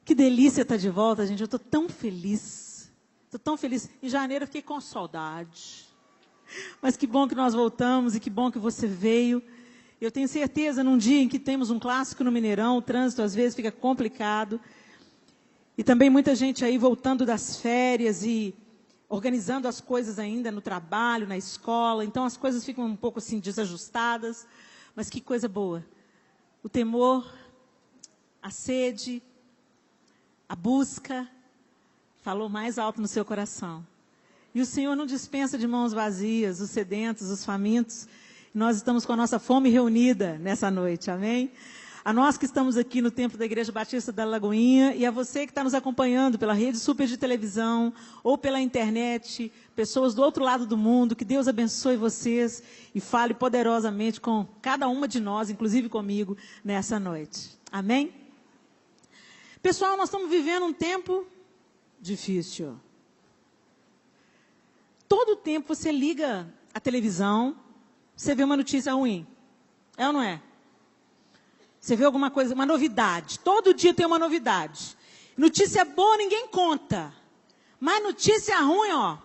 Que delícia estar de volta, gente. Eu estou tão feliz. Estou tão feliz. Em janeiro eu fiquei com saudade. Mas que bom que nós voltamos e que bom que você veio. Eu tenho certeza, num dia em que temos um clássico no Mineirão, o trânsito às vezes fica complicado. E também muita gente aí voltando das férias e organizando as coisas ainda no trabalho, na escola. Então as coisas ficam um pouco assim desajustadas. Mas que coisa boa. O temor, a sede, a busca, falou mais alto no seu coração. E o Senhor não dispensa de mãos vazias, os sedentos, os famintos. Nós estamos com a nossa fome reunida nessa noite, amém? A nós que estamos aqui no templo da Igreja Batista da Lagoinha e a você que está nos acompanhando pela rede super de televisão ou pela internet, pessoas do outro lado do mundo, que Deus abençoe vocês e fale poderosamente com cada uma de nós, inclusive comigo, nessa noite. Amém? Pessoal, nós estamos vivendo um tempo difícil. Todo tempo você liga a televisão, você vê uma notícia ruim. É ou não é? Você vê alguma coisa, uma novidade. Todo dia tem uma novidade. Notícia boa ninguém conta. Mas notícia ruim, ó.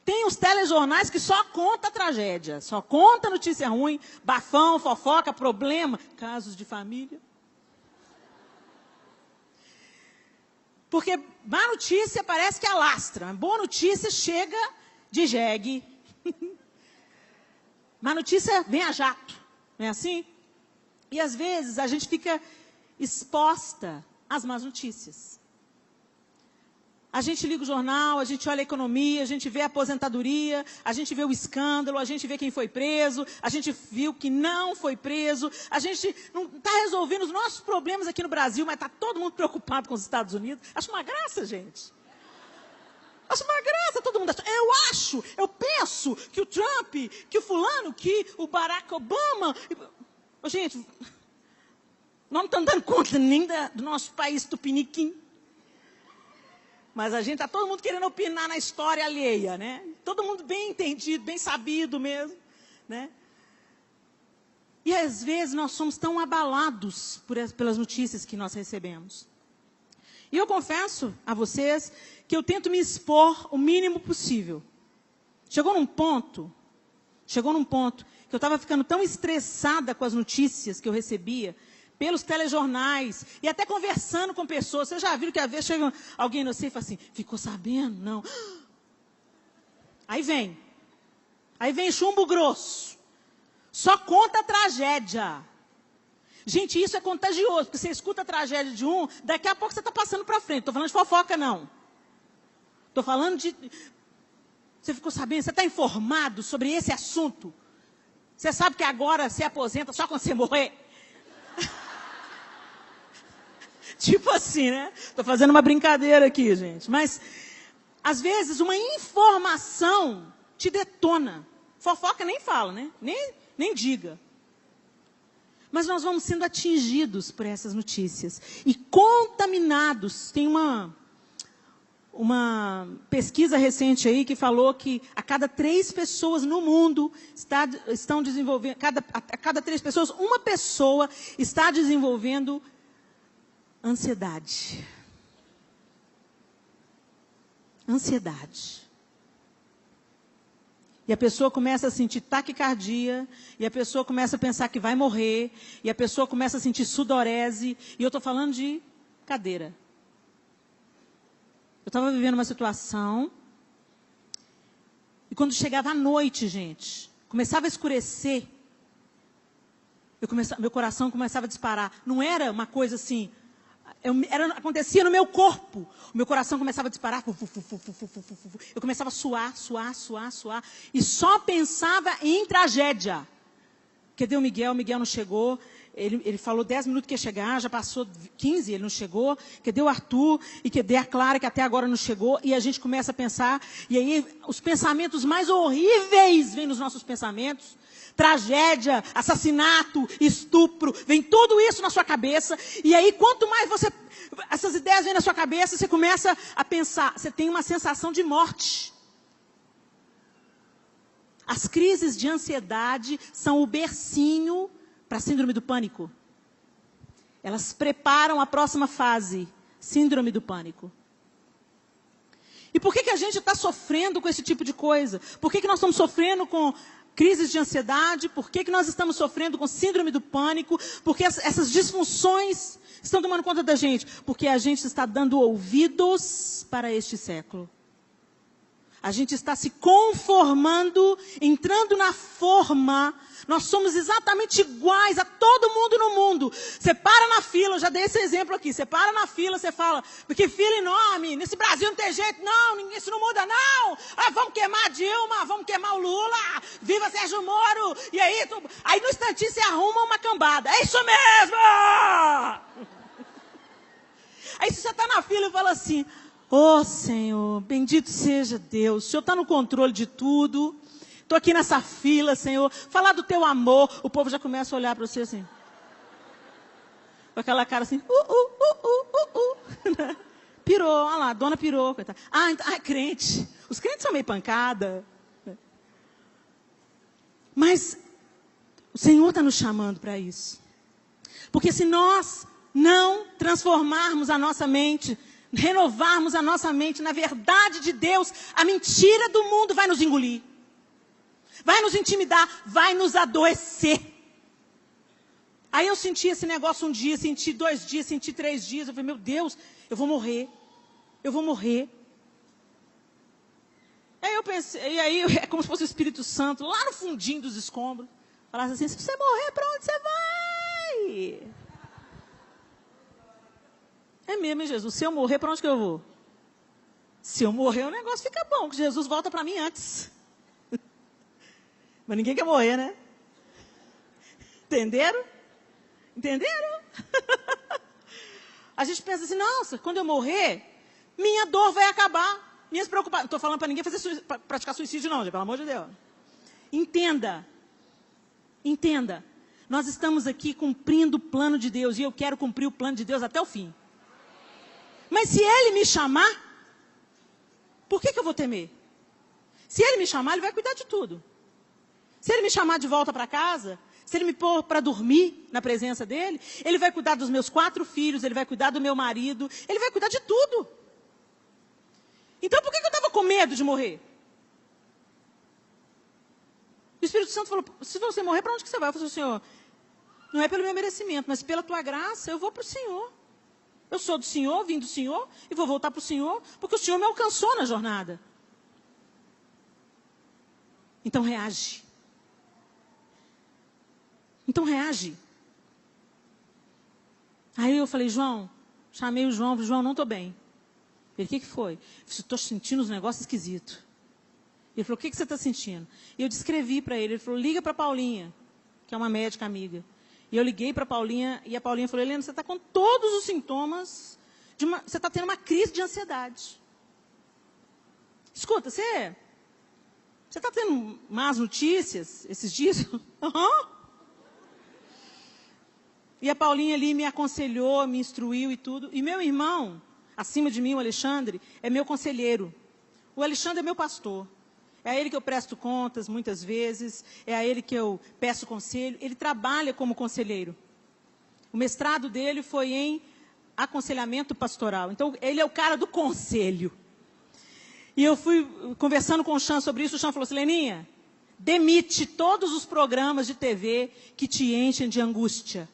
Tem os telejornais que só conta tragédia. Só conta notícia ruim, bafão, fofoca, problema, casos de família. Porque má notícia parece que alastra. Boa notícia chega de jegue. Má notícia vem a jato. Não é assim? E às vezes a gente fica exposta às más notícias. A gente liga o jornal, a gente olha a economia, a gente vê a aposentadoria, a gente vê o escândalo, a gente vê quem foi preso, a gente viu que não foi preso, a gente não está resolvendo os nossos problemas aqui no Brasil, mas está todo mundo preocupado com os Estados Unidos. Acho uma graça, gente. Acho uma graça, todo mundo acha. Eu penso que o Trump, que o fulano, que o Barack Obama... Gente, nós não estamos dando conta nem do nosso país tupiniquim. Mas a gente está todo mundo querendo opinar na história alheia, né? Todo mundo bem entendido, bem sabido mesmo, né? E às vezes nós somos tão abalados pelas notícias que nós recebemos. E eu confesso a vocês que eu tento me expor o mínimo possível. Chegou num ponto que eu estava ficando tão estressada com as notícias que eu recebia, pelos telejornais, e até conversando com pessoas. Vocês já viram que às vezes chega alguém no você e fala assim, ficou sabendo? Não. Aí vem chumbo grosso. Só conta a tragédia. Gente, isso é contagioso, porque você escuta a tragédia de um, daqui a pouco você está passando para frente. Estou falando de fofoca, não. Estou falando de... Você ficou sabendo? Você está informado sobre esse assunto? Você sabe que agora se aposenta só quando você morrer? Tipo assim, né? Estou fazendo uma brincadeira aqui, gente. Mas, às vezes, uma informação te detona. Fofoca nem fala, né? Nem diga. Mas nós vamos sendo atingidos por essas notícias. E contaminados. Tem uma pesquisa recente aí que falou que a cada 3 pessoas no mundo estão desenvolvendo, a cada 3 pessoas, uma pessoa está desenvolvendo ansiedade. Ansiedade. E a pessoa começa a sentir taquicardia, e a pessoa começa a pensar que vai morrer, e a pessoa começa a sentir sudorese, e eu estou falando de cadeira. Eu estava vivendo uma situação, e quando chegava à noite, gente, começava a escurecer, meu coração começava a disparar. Não era uma coisa assim, acontecia no meu corpo. O meu coração começava a disparar, eu começava a suar, e só pensava em tragédia. Cadê o Miguel? O Miguel não chegou. Ele falou 10 minutos que ia chegar, já passou 15, ele não chegou. Cadê o Arthur? E cadê a Clara, que até agora não chegou? E a gente começa a pensar, e aí os pensamentos mais horríveis vêm nos nossos pensamentos. Tragédia, assassinato, estupro, vem tudo isso na sua cabeça. E aí, quanto mais essas ideias vêm na sua cabeça, você começa a pensar, você tem uma sensação de morte. As crises de ansiedade são o bercinho para a síndrome do pânico. Elas preparam a próxima fase. Síndrome do pânico. E por que a gente está sofrendo com esse tipo de coisa? Por que nós estamos sofrendo com crises de ansiedade? Por que nós estamos sofrendo com síndrome do pânico? Porque essas disfunções estão tomando conta da gente? Porque a gente está dando ouvidos para este século. A gente está se conformando, entrando na forma. Nós somos exatamente iguais a todo mundo no mundo. Você para na fila, eu já dei esse exemplo aqui. Você para na fila, você fala, porque fila enorme, nesse Brasil não tem jeito, não, isso não muda, não. Ah, vamos queimar a Dilma, vamos queimar o Lula, viva Sérgio Moro. E aí, aí no instantinho você arruma uma cambada. É isso mesmo! Aí se você está na fila e fala assim, ô Senhor, bendito seja Deus, o Senhor está no controle de tudo. Estou aqui nessa fila, Senhor, falar do teu amor. O povo já começa a olhar para você assim. Com aquela cara assim, Pirou, olha lá, a dona pirou. Coitada. Crente. Os crentes são meio pancada. Mas o Senhor está nos chamando para isso. Porque se nós não transformarmos a nossa mente, renovarmos a nossa mente na verdade de Deus, a mentira do mundo vai nos engolir. Vai nos intimidar, vai nos adoecer. Aí eu senti esse negócio um dia, senti 2 dias, senti 3 dias. Eu falei, meu Deus, eu vou morrer. Eu vou morrer. Aí eu pensei, e aí é como se fosse o Espírito Santo, lá no fundinho dos escombros. Falasse assim, se você morrer, para onde você vai? É mesmo, hein, Jesus? Se eu morrer, para onde que eu vou? Se eu morrer, o negócio fica bom, que Jesus volta para mim antes. Mas ninguém quer morrer, né? Entenderam? Entenderam? A gente pensa assim, nossa, quando eu morrer, minha dor vai acabar. Minhas preocupações. Não estou falando para ninguém praticar suicídio, não, pelo amor de Deus. Entenda. Entenda. Nós estamos aqui cumprindo o plano de Deus. E eu quero cumprir o plano de Deus até o fim. Mas se Ele me chamar, por que eu vou temer? Se Ele me chamar, Ele vai cuidar de tudo. Se Ele me chamar de volta para casa, se Ele me pôr para dormir na presença dEle, Ele vai cuidar dos meus 4 filhos, Ele vai cuidar do meu marido, Ele vai cuidar de tudo. Então por que eu estava com medo de morrer? O Espírito Santo falou, se você morrer, para onde que você vai? Eu falei, Senhor, não é pelo meu merecimento, mas pela Tua graça, eu vou para o Senhor. Eu sou do Senhor, vim do Senhor, e vou voltar para o Senhor, porque o Senhor me alcançou na jornada. Então reage. Então reage. Aí eu falei, João, chamei o João, falei, João, não estou bem. Ele, o que foi? Eu falei, estou sentindo uns negócios esquisitos. Ele falou, o que você está sentindo? E eu descrevi para ele, ele falou, liga para a Paulinha, que é uma médica amiga. E eu liguei para a Paulinha, e a Paulinha falou, Helena, você está com todos os sintomas, você está tendo uma crise de ansiedade. Escuta, você está tendo más notícias esses dias? Aham. E a Paulinha ali me aconselhou, me instruiu e tudo. E meu irmão, acima de mim, o Alexandre, é meu conselheiro. O Alexandre é meu pastor. É a ele que eu presto contas muitas vezes. É a ele que eu peço conselho. Ele trabalha como conselheiro. O mestrado dele foi em aconselhamento pastoral. Então, ele é o cara do conselho. E eu fui conversando com o Chan sobre isso. O Chan falou assim, Leninha, demite todos os programas de TV que te enchem de angústia.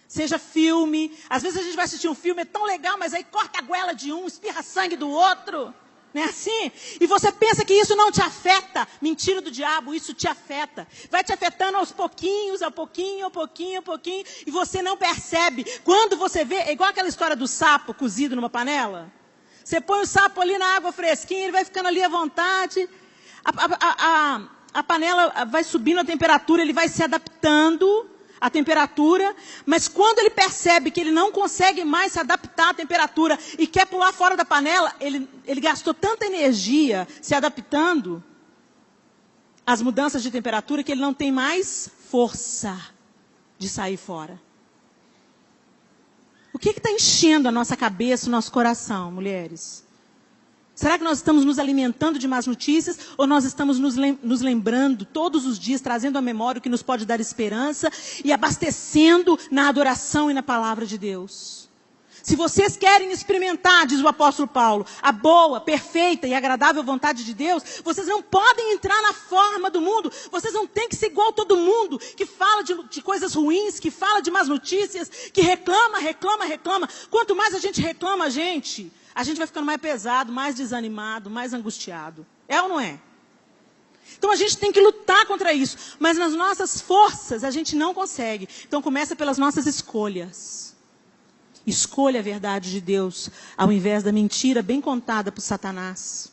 Seja filme, às vezes a gente vai assistir um filme, é tão legal, mas aí corta a goela de um, espirra sangue do outro, não é assim? E você pensa que isso não te afeta, mentira do diabo, isso te afeta. Vai te afetando aos pouquinhos, a pouquinho, a pouquinho, a pouquinho, e você não percebe. Quando você vê, é igual aquela história do sapo cozido numa panela. Você põe o sapo ali na água fresquinha, ele vai ficando ali à vontade, a panela vai subindo a temperatura, ele vai se adaptando a temperatura, mas quando ele percebe que ele não consegue mais se adaptar à temperatura e quer pular fora da panela, ele gastou tanta energia se adaptando às mudanças de temperatura que ele não tem mais força de sair fora. O que está enchendo a nossa cabeça, o nosso coração, mulheres? Será que nós estamos nos alimentando de más notícias ou nós estamos nos lembrando todos os dias, trazendo à memória o que nos pode dar esperança e abastecendo na adoração e na palavra de Deus? Se vocês querem experimentar, diz o apóstolo Paulo, a boa, perfeita e agradável vontade de Deus, vocês não podem entrar na forma do mundo. Vocês não têm que ser igual a todo mundo, que fala de coisas ruins, que fala de más notícias, que reclama. Quanto mais a gente reclama, a gente vai ficando mais pesado, mais desanimado, mais angustiado. É ou não é? Então a gente tem que lutar contra isso. Mas nas nossas forças a gente não consegue. Então começa pelas nossas escolhas. Escolha a verdade de Deus, ao invés da mentira bem contada por Satanás.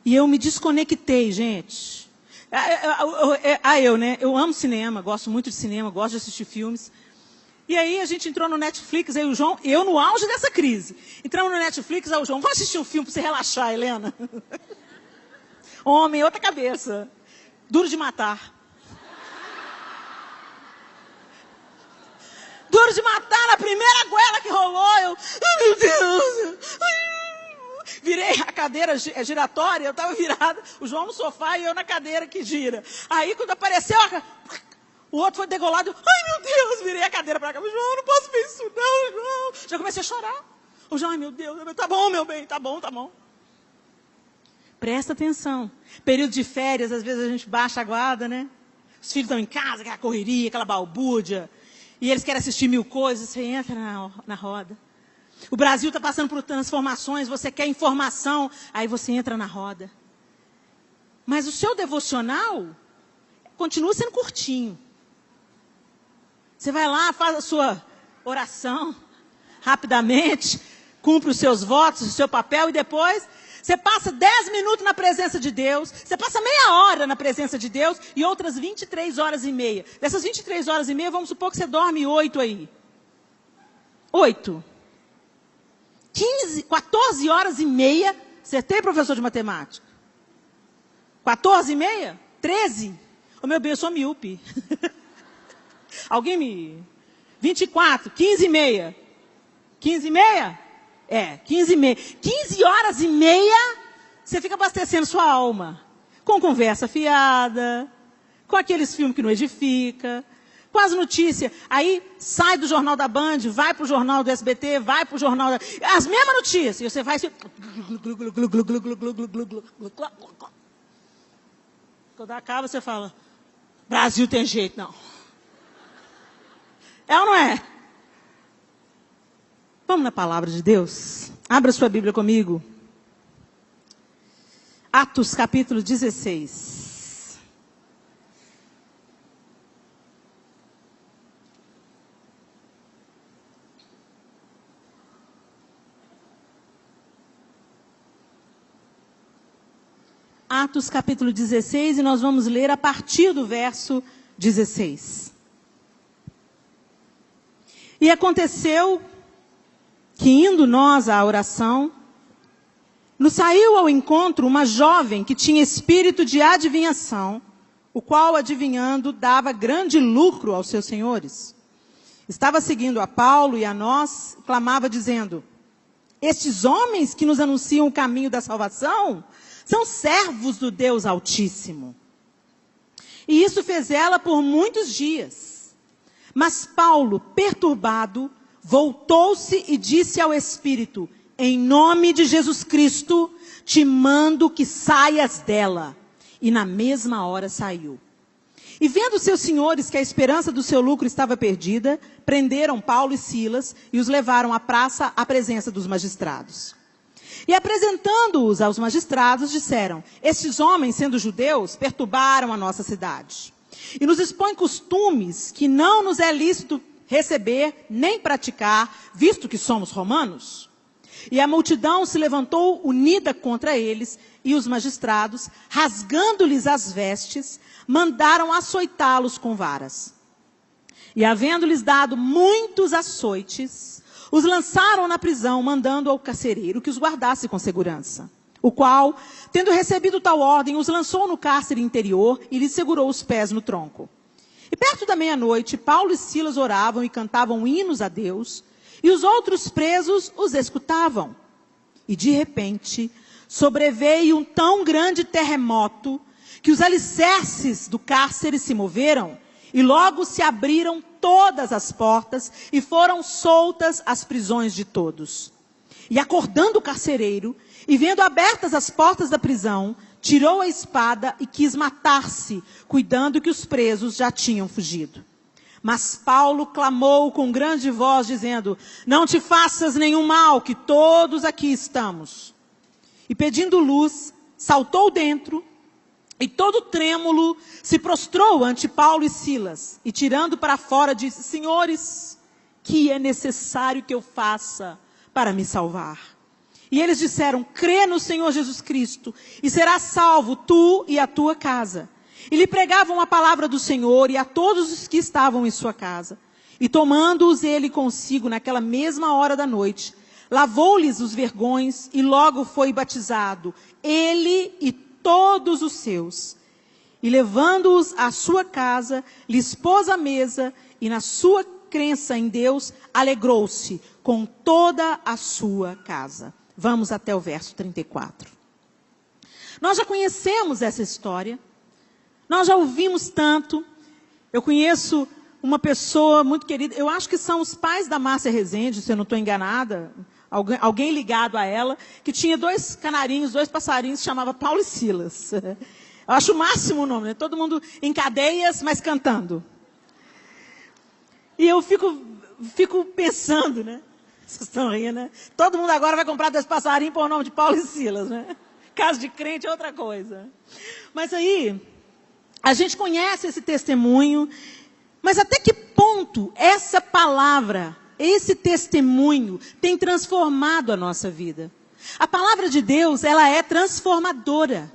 E eu me desconectei, gente. Né? Eu amo cinema, gosto muito de cinema, gosto de assistir filmes. E aí a gente entrou no Netflix, aí o João, eu no auge dessa crise. Entramos no Netflix, aí o João, vamos assistir um filme para você relaxar, Helena. Homem, outra cabeça. Duro de Matar. Duro de Matar, na primeira goela que rolou, eu... Ai, meu Deus! Virei a cadeira giratória, eu estava virada, o João no sofá e eu na cadeira que gira. Aí, quando apareceu, o outro foi degolado, ai, meu Deus! Virei a cadeira para cá, João, não posso ver isso não, João! Já comecei a chorar. O João, ai, meu Deus, tá bom, meu bem, tá bom. Presta atenção. Período de férias, às vezes a gente baixa a guarda, né? Os filhos estão em casa, aquela correria, aquela balbúrdia. E eles querem assistir 1000 coisas, você entra na roda. O Brasil está passando por transformações, você quer informação, aí você entra na roda. Mas o seu devocional continua sendo curtinho. Você vai lá, faz a sua oração, rapidamente, cumpre os seus votos, o seu papel, e depois você passa 10 minutos na presença de Deus, você passa meia hora na presença de Deus e outras 23 horas e meia. Dessas 23 horas e meia, vamos supor que você dorme 8 aí. 8. 14 horas e meia. Acertei, professor de matemática? 14 e meia? 13? Ô, meu bem, eu sou míope. Alguém me... 24, 15 e meia. 15 e meia? 15 e meia. 15 horas e meia, você fica abastecendo sua alma. Com conversa fiada, com aqueles filmes que não edifica, com as notícias. Aí sai do Jornal da Band, vai para o Jornal do SBT, vai para o Jornal da... As mesmas notícias. E você vai... Quando acaba, você fala, Brasil tem jeito, não. É ou não é? Vamos na palavra de Deus? Abra sua Bíblia comigo. Atos capítulo 16. Atos capítulo 16, e nós vamos ler a partir do verso 16. E aconteceu que, indo nós à oração, nos saiu ao encontro uma jovem que tinha espírito de adivinhação, o qual, adivinhando, dava grande lucro aos seus senhores. Estava seguindo a Paulo e a nós, e clamava dizendo, estes homens que nos anunciam o caminho da salvação são servos do Deus Altíssimo. E isso fez ela por muitos dias. Mas Paulo, perturbado, voltou-se e disse ao Espírito, em nome de Jesus Cristo, te mando que saias dela. E na mesma hora saiu. E vendo seus senhores que a esperança do seu lucro estava perdida, prenderam Paulo e Silas e os levaram à praça à presença dos magistrados. E apresentando-os aos magistrados, disseram, estes homens, sendo judeus, perturbaram a nossa cidade. E nos expõem costumes que não nos é lícito receber nem praticar, visto que somos romanos. E a multidão se levantou unida contra eles, e os magistrados, rasgando-lhes as vestes, mandaram açoitá-los com varas. E havendo-lhes dado muitos açoites, os lançaram na prisão, mandando ao carcereiro que os guardasse com segurança. O qual, tendo recebido tal ordem, os lançou no cárcere interior e lhes segurou os pés no tronco. E perto da meia-noite, Paulo e Silas oravam e cantavam hinos a Deus, e os outros presos os escutavam. E de repente, sobreveio um tão grande terremoto, que os alicerces do cárcere se moveram, e logo se abriram todas as portas e foram soltas as prisões de todos. E acordando o carcereiro, e vendo abertas as portas da prisão, tirou a espada e quis matar-se, cuidando que os presos já tinham fugido. Mas Paulo clamou com grande voz, dizendo: não te faças nenhum mal, que todos aqui estamos. E pedindo luz, saltou dentro, e todo trêmulo se prostrou ante Paulo e Silas, e tirando para fora disse: senhores, que é necessário que eu faça para me salvar? E eles disseram: crê no Senhor Jesus Cristo, e serás salvo tu e a tua casa. E lhe pregavam a palavra do Senhor e a todos os que estavam em sua casa. E tomando-os ele consigo naquela mesma hora da noite, lavou-lhes os vergões e logo foi batizado, ele e todos os seus. E levando-os à sua casa, lhes pôs a mesa e na sua crença em Deus, alegrou-se com toda a sua casa. Vamos até o verso 34. Nós já conhecemos essa história. Nós já ouvimos tanto. Eu conheço uma pessoa muito querida. Eu acho que são os pais da Márcia Rezende, se eu não estou enganada. Alguém ligado a ela, que tinha 2 canarinhos, 2 passarinhos, que chamava Paulo e Silas. Eu acho o máximo o nome, né? Todo mundo em cadeias, mas cantando. E eu fico pensando, né? Vocês estão rindo, né? Todo mundo agora vai comprar 2 passarinhos por nome de Paulo e Silas, né? Caso de crente é outra coisa. Mas aí, a gente conhece esse testemunho, mas até que ponto essa palavra, esse testemunho, tem transformado a nossa vida? A palavra de Deus, ela é transformadora.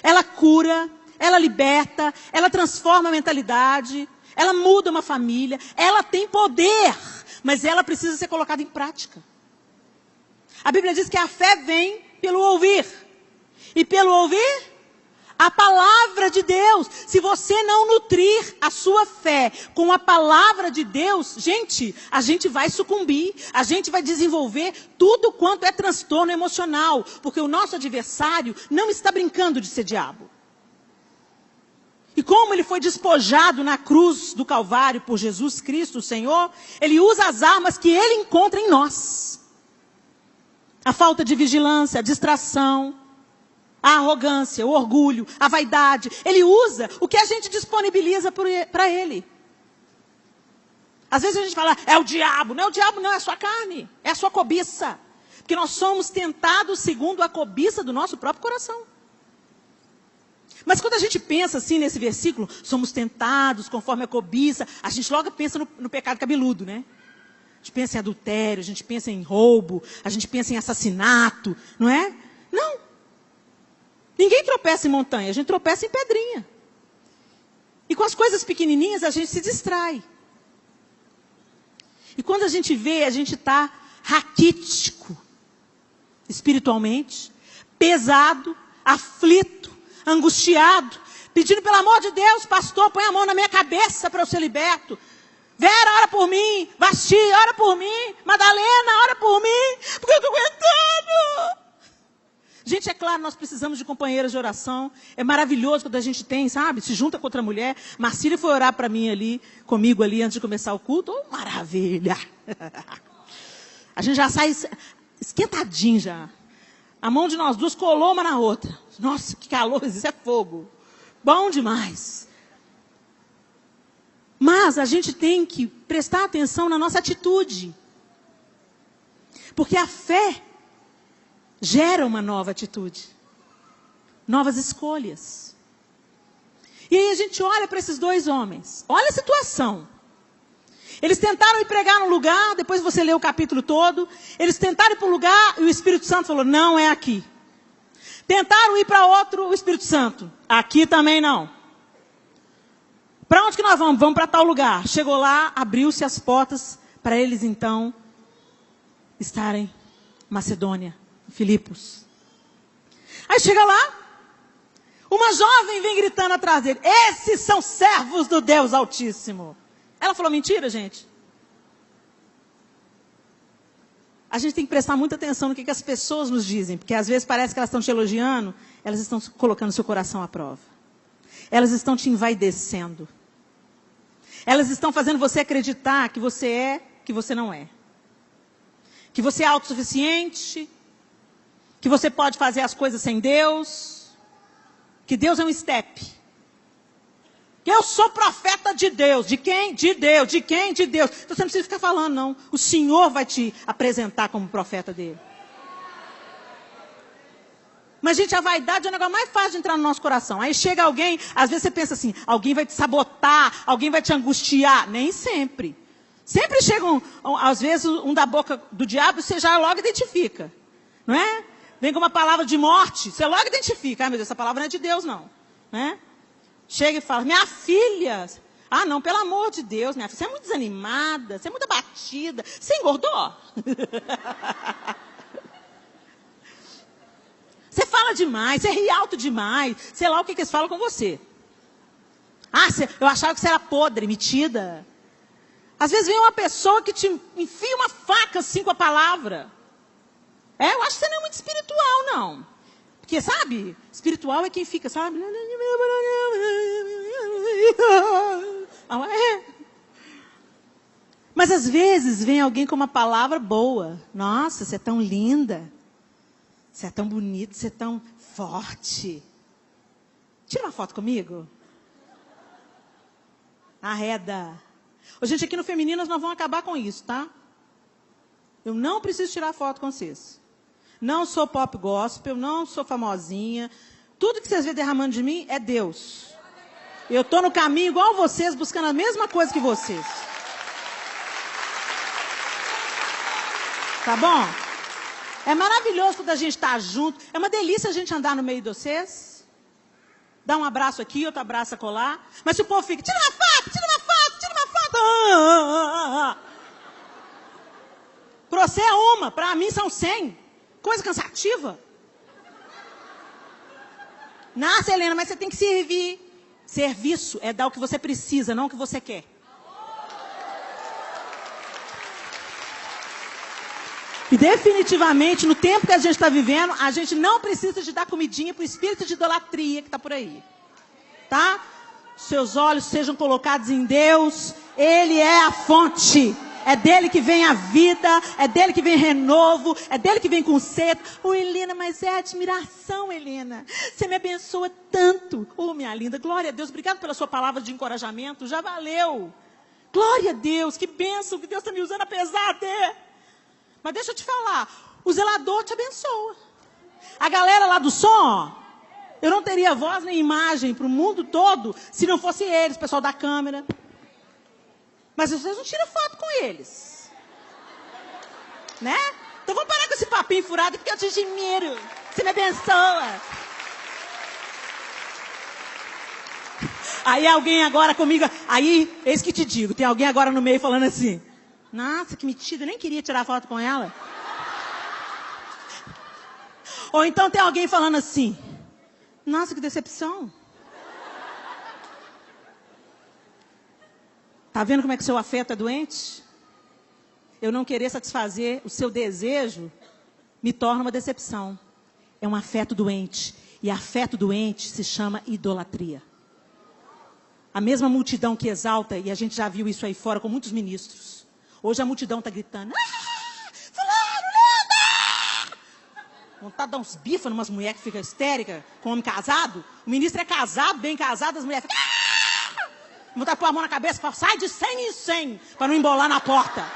Ela cura, ela liberta, ela transforma a mentalidade, ela muda uma família, ela tem poder, mas ela precisa ser colocada em prática. A Bíblia diz que a fé vem pelo ouvir, e pelo ouvir a palavra de Deus. Se você não nutrir a sua fé com a palavra de Deus, a gente vai sucumbir, a gente vai desenvolver tudo quanto é transtorno emocional, porque o nosso adversário não está brincando de ser diabo. E como ele foi despojado na cruz do Calvário por Jesus Cristo, o Senhor, ele usa as armas que ele encontra em nós. A falta de vigilância, a distração, a arrogância, o orgulho, a vaidade. Ele usa o que a gente disponibiliza para ele. Às vezes a gente fala, é o diabo. Não é o diabo, não, é a sua carne, é a sua cobiça. Porque nós somos tentados segundo a cobiça do nosso próprio coração. Mas quando a gente pensa assim nesse versículo, somos tentados conforme a cobiça, a gente logo pensa no pecado cabeludo, né? A gente pensa em adultério, a gente pensa em roubo, a gente pensa em assassinato, não é? Não. Ninguém tropeça em montanha, a gente tropeça em pedrinha. E com as coisas pequenininhas a gente se distrai. E quando a gente vê, a gente está raquítico, espiritualmente, pesado, aflito, angustiado, pedindo pelo amor de Deus, pastor, põe a mão na minha cabeça para eu ser liberto. Vera, ora por mim. Vasti, ora por mim. Madalena, ora por mim, porque eu estou aguentando. Gente, é claro, nós precisamos de companheiras de oração. É maravilhoso quando a gente tem, sabe? Se junta com outra mulher. Marcília foi orar para mim ali, comigo ali, antes de começar o culto. Oh, maravilha! A gente já sai esquentadinho já. A mão de nós duas colou uma na outra. Nossa, que calor, isso é fogo. Bom demais. Mas a gente tem que prestar atenção na nossa atitude. Porque a fé gera uma nova atitude. Novas escolhas. E aí a gente olha para esses 2 homens. Olha a situação. Eles tentaram ir pregar num lugar, depois você lê o capítulo todo. Eles tentaram ir para um lugar e o Espírito Santo falou, não é aqui. Tentaram ir para outro, o Espírito Santo, aqui também não. Para onde que nós vamos? Vamos para tal lugar. Chegou lá, abriu-se as portas para eles então estarem em Macedônia, em Filipos. Aí chega lá, uma jovem vem gritando atrás dele, esses são servos do Deus Altíssimo. Ela falou mentira, gente? A gente tem que prestar muita atenção no que as pessoas nos dizem, porque às vezes parece que elas estão te elogiando, elas estão colocando seu coração à prova. Elas estão te envaidecendo. Elas estão fazendo você acreditar que você é, que você não é. Que você é autossuficiente, que você pode fazer as coisas sem Deus, que Deus é um estepe. Que eu sou profeta de Deus. De quem? De Deus. De quem? De Deus. Então você não precisa ficar falando, não. O Senhor vai te apresentar como profeta dele. Mas, gente, a vaidade é o negócio mais fácil de entrar no nosso coração. Aí chega alguém, às vezes você pensa assim, alguém vai te sabotar, alguém vai te angustiar. Nem sempre. Sempre chega, às vezes, um da boca do diabo, você já logo identifica. Não é? Vem com uma palavra de morte, você logo identifica. Ah, meu Deus, essa palavra não é de Deus, não. Não é? Chega e fala, minha filha, ah não, pelo amor de Deus, minha filha, você é muito desanimada, você é muito abatida, você engordou? Você fala demais, você ri alto demais, sei lá o que eles falam com você. Ah, eu achava que você era podre, metida. Às vezes vem uma pessoa que te enfia uma faca assim com a palavra. Eu acho que você não é muito espiritual, não. Porque, sabe, espiritual é quem fica, sabe? Mas às vezes vem alguém com uma palavra boa. Nossa, você é tão linda. Você é tão bonita, você é tão forte. Tira uma foto comigo. Arreda. Ô, gente, aqui no Femininas nós vamos acabar com isso, tá? Eu não preciso tirar foto com vocês. Não sou pop gospel, não sou famosinha. Tudo que vocês vêem derramando de mim é Deus. Eu estou no caminho igual vocês, buscando a mesma coisa que vocês. Tá bom? É maravilhoso quando a gente está junto. É uma delícia a gente andar no meio de vocês. Dá um abraço aqui, outro abraço acolá. Mas se o povo fica, tira uma foto, tira uma foto, tira uma foto. Para você é uma, para mim são 100. Coisa cansativa. Nossa, Helena, mas você tem que servir. Serviço é dar o que você precisa, não o que você quer. E definitivamente, no tempo que a gente está vivendo, a gente não precisa de dar comidinha para o espírito de idolatria que está por aí. Tá? Seus olhos sejam colocados em Deus. Ele é a fonte. É dele que vem a vida, é dele que vem renovo, é dele que vem conserto. Oh, Helena, mas é admiração, Helena. Você me abençoa tanto. Oh, minha linda, glória a Deus. Obrigado pela sua palavra de encorajamento, já valeu. Glória a Deus, que bênção que Deus está me usando apesar de... Mas deixa eu te falar, o zelador te abençoa. A galera lá do som, ó, eu não teria voz nem imagem para o mundo todo se não fosse eles, o pessoal da câmera. Mas vocês não tiram foto com eles. Né? Então vamos parar com esse papinho furado, porque eu te admiro. Você me abençoa. Aí alguém agora comigo, aí, eis que te digo, tem alguém agora no meio falando assim, nossa, que metida, eu nem queria tirar foto com ela. Ou então tem alguém falando assim, nossa, que decepção. Está vendo como é que o seu afeto é doente? Eu não querer satisfazer o seu desejo me torna uma decepção. É um afeto doente. E afeto doente se chama idolatria. A mesma multidão que exalta, e a gente já viu isso aí fora com muitos ministros. Hoje a multidão está gritando, fulano, linda! Vontade de dar uns bifas numas mulheres que ficam histéricas com homem casado. O ministro é casado, bem casado, as mulheres ficam... Vontade de pôr a mão na cabeça e falar, sai de 100 em 100, para não embolar na porta.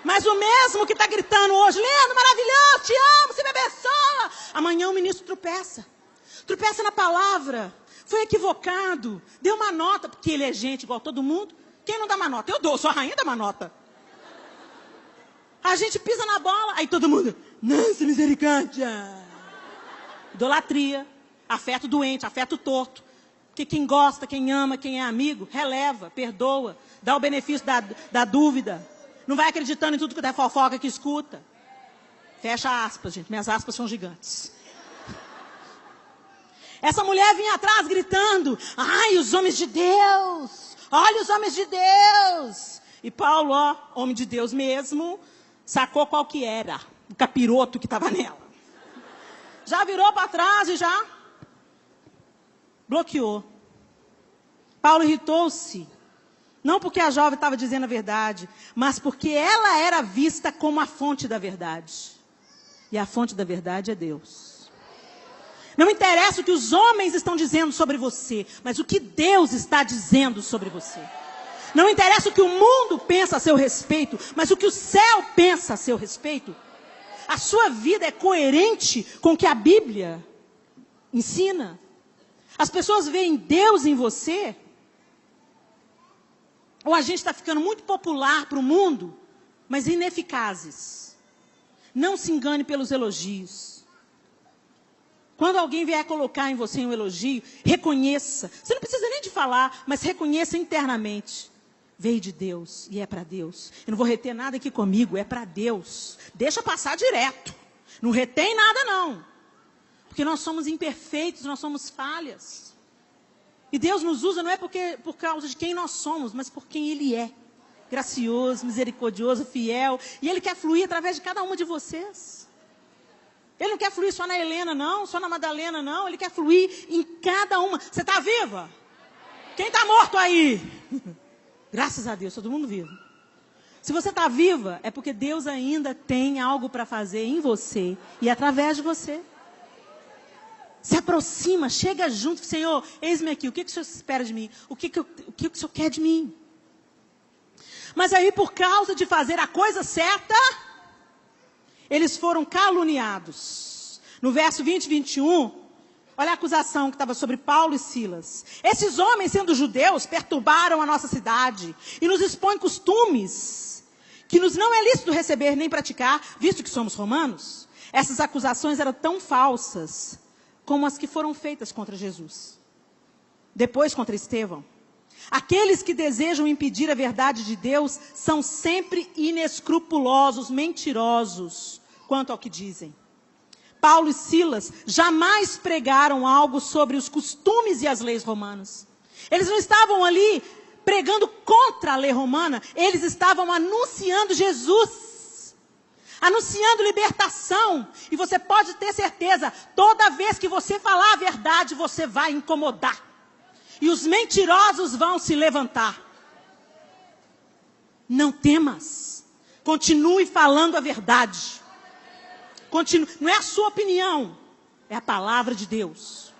Mas o mesmo que está gritando hoje, lindo, maravilhoso, te amo, você me abençoa. Amanhã o ministro tropeça. Tropeça na palavra. Foi equivocado. Deu uma nota, porque ele é gente igual todo mundo. Quem não dá uma nota? Eu dou, sou a rainha da manota. A gente pisa na bola, aí todo mundo, nossa, misericórdia. Idolatria, afeto doente, afeto torto. Porque quem gosta, quem ama, quem é amigo, releva, perdoa, dá o benefício da dúvida. Não vai acreditando em tudo que é fofoca que escuta. Fecha aspas, gente. Minhas aspas são gigantes. Essa mulher vinha atrás gritando, ai, os homens de Deus. Olha os homens de Deus. E Paulo, ó, homem de Deus mesmo, sacou qual que era o capiroto que estava nela. Já virou para trás e já bloqueou. Paulo irritou-se, não porque a jovem estava dizendo a verdade, mas porque ela era vista como a fonte da verdade. E a fonte da verdade é Deus. Não interessa o que os homens estão dizendo sobre você, mas o que Deus está dizendo sobre você. Não interessa o que o mundo pensa a seu respeito, mas o que o céu pensa a seu respeito. A sua vida é coerente com o que a Bíblia ensina. As pessoas veem Deus em você. Ou a gente está ficando muito popular para o mundo, mas ineficazes. Não se engane pelos elogios. Quando alguém vier colocar em você um elogio, reconheça. Você não precisa nem de falar, mas reconheça internamente. Veio de Deus e é para Deus. Eu não vou reter nada aqui comigo, é para Deus. Deixa passar direto. Não retém nada não. Porque nós somos imperfeitos, nós somos falhas. E Deus nos usa não é por causa de quem nós somos, mas por quem Ele é. Gracioso, misericordioso, fiel. E Ele quer fluir através de cada uma de vocês. Ele não quer fluir só na Helena, não. Só na Madalena, não. Ele quer fluir em cada uma. Você está viva? Quem está morto aí? Graças a Deus, todo mundo vivo. Se você está viva, é porque Deus ainda tem algo para fazer em você e através de você. Se aproxima, chega junto, Senhor, eis-me aqui, o que o Senhor espera de mim? O que o Senhor quer de mim? Mas aí, por causa de fazer a coisa certa, eles foram caluniados. No verso 20 e 21, olha a acusação que estava sobre Paulo e Silas. Esses homens, sendo judeus, perturbaram a nossa cidade e nos expõem costumes que nos não é lícito receber nem praticar, visto que somos romanos. Essas acusações eram tão falsas como as que foram feitas contra Jesus. Depois contra Estevão. Aqueles que desejam impedir a verdade de Deus são sempre inescrupulosos, mentirosos quanto ao que dizem. Paulo e Silas jamais pregaram algo sobre os costumes e as leis romanas. Eles não estavam ali pregando contra a lei romana, eles estavam anunciando Jesus. Anunciando libertação. E você pode ter certeza, toda vez que você falar a verdade, você vai incomodar. E os mentirosos vão se levantar. Não temas. Continue falando a verdade. Não é a sua opinião, é a palavra de Deus.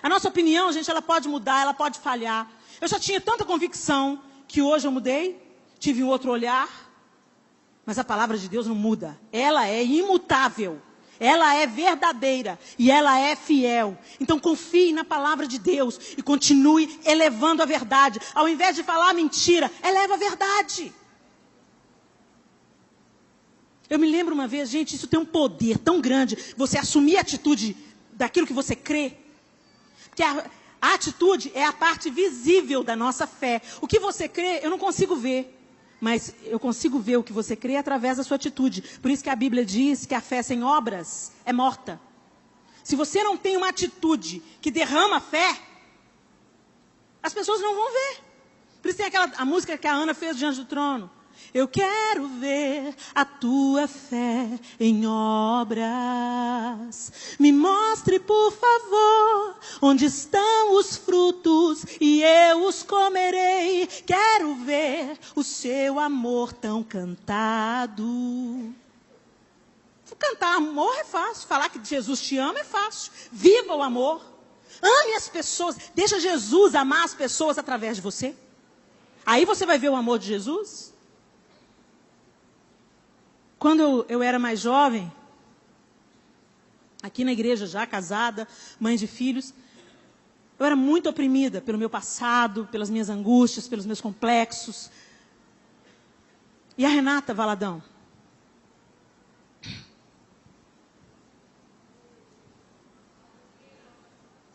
A nossa opinião, gente, ela pode mudar, ela pode falhar. Eu já tinha tanta convicção que hoje eu mudei, tive um outro olhar. Mas a palavra de Deus não muda. Ela é imutável. Ela é verdadeira. E ela é fiel. Então confie na palavra de Deus. E continue elevando a verdade. Ao invés de falar mentira, eleva a verdade. Eu me lembro uma vez, gente, isso tem um poder tão grande. Você assumir a atitude daquilo que você crê. Porque a atitude é a parte visível da nossa fé. O que você crê, eu não consigo ver. Mas eu consigo ver o que você crê através da sua atitude. Por isso que a Bíblia diz que a fé sem obras é morta. Se você não tem uma atitude que derrama fé, as pessoas não vão ver. Por isso tem a música que a Ana fez diante do trono. Eu quero ver a tua fé em obras. Me mostre, por favor, onde estão os frutos e eu os comerei. Quero ver o seu amor tão cantado. Cantar amor é fácil. Falar que Jesus te ama é fácil. Viva o amor. Ame as pessoas. Deixa Jesus amar as pessoas através de você. Aí você vai ver o amor de Jesus. Quando eu era mais jovem, aqui na igreja já casada, mãe de filhos, eu era muito oprimida pelo meu passado, pelas minhas angústias, pelos meus complexos. E a Renata Valadão?